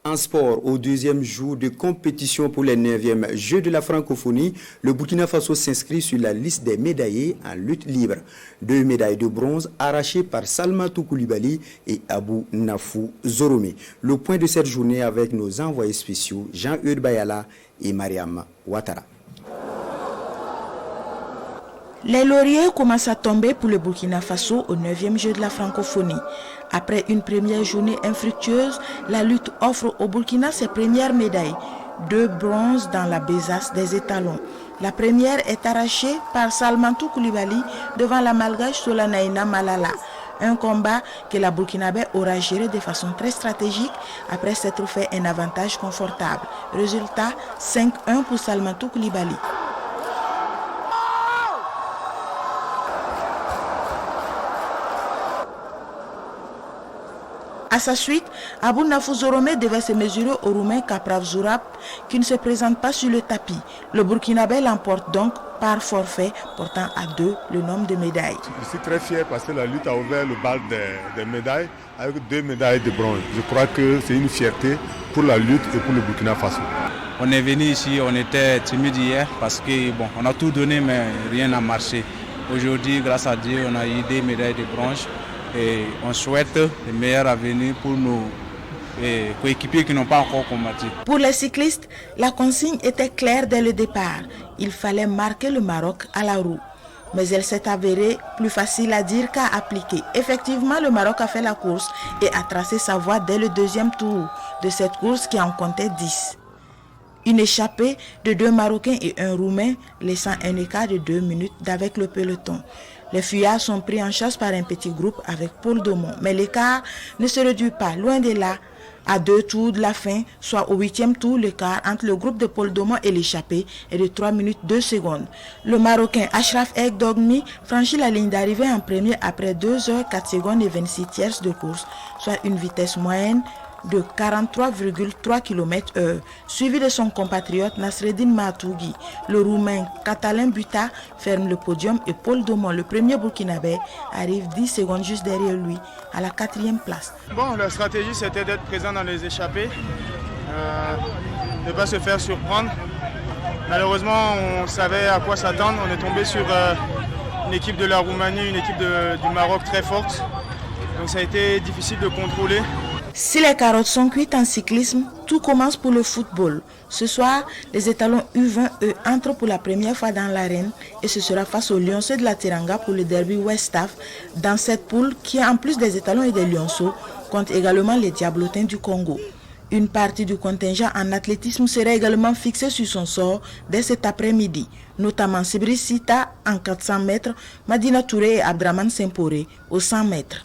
En sport, au deuxième jour de compétition pour les 9e Jeux de la francophonie, le Burkina Faso s'inscrit sur la liste des médaillés en lutte libre. 2 médailles de bronze arrachées par Salmatou Koulibaly et Abou Nafou Zoromé. Le point de cette journée avec nos envoyés spéciaux Jean-Eudes Bayala et Mariam Ouattara. Les lauriers commencent à tomber pour le Burkina Faso au 9e jeu de la francophonie. Après une première journée infructueuse, la lutte offre au Burkina ses premières médailles. 2 bronzes dans la besace des étalons. La première est arrachée par Salmatou Koulibaly devant la Malgache Solanaïna Malala. Un combat que la Burkinabé aura géré de façon très stratégique après s'être fait un avantage confortable. Résultat, 5-1 pour Salmatou Koulibaly. À sa suite, Abou Nafou Zoromé devait se mesurer au Roumain Kaprav Zourab qui ne se présente pas sur le tapis. Le Burkinabé l'emporte donc par forfait, portant à 2 le nombre de médailles. Je suis très fier parce que la lutte a ouvert le bal des médailles avec 2 médailles de bronze. Je crois que c'est une fierté pour la lutte et pour le Burkina Faso. On est venu ici, on était timide hier parce que on a tout donné mais rien n'a marché. Aujourd'hui, grâce à Dieu, on a eu 2 médailles de bronze. Et on souhaite le meilleur avenir pour nos coéquipiers qui n'ont pas encore combattu. Pour les cyclistes, la consigne était claire dès le départ. Il fallait marquer le Maroc à la roue. Mais elle s'est avérée plus facile à dire qu'à appliquer. Effectivement, le Maroc a fait la course et a tracé sa voie dès le 2e tour de cette course qui en comptait 10. Une échappée de 2 Marocains et 1 Roumain, laissant un écart de 2 minutes d'avec le peloton. Les fuyards sont pris en chasse par un petit groupe avec Paul Daumont. Mais l'écart ne se réduit pas, loin de là. À 2 tours de la fin, soit au 8e tour, l'écart entre le groupe de Paul Daumont et l'échappée est de 3 minutes 2 secondes. Le Marocain Achraf El Dogmi franchit la ligne d'arrivée en premier après 2 h 4 secondes et 26 tiers de course, soit une vitesse moyenne de 43,3 km/h, suivi de son compatriote Nasreddine Maatougui. Le Roumain Catalin Buta ferme le podium et Paul Daumont, le premier Burkinabé, arrive 10 secondes juste derrière lui, à la 4e place. La stratégie c'était d'être présent dans les échappées, ne pas se faire surprendre. Malheureusement, on savait à quoi s'attendre. On est tombé sur une équipe de la Roumanie, une équipe du Maroc très forte. Donc ça a été difficile de contrôler. Si les carottes sont cuites en cyclisme, tout commence pour le football. Ce soir, les étalons U20 entrent pour la première fois dans l'arène et ce sera face aux Lionceaux de la Teranga pour le derby Westaf. Dans cette poule, qui en plus des étalons et des Lionceaux, compte également les Diablotins du Congo. Une partie du contingent en athlétisme sera également fixée sur son sort dès cet après-midi, notamment Sibri Sita en 400 mètres, Madina Touré et Abdraman Semporé aux 100 mètres.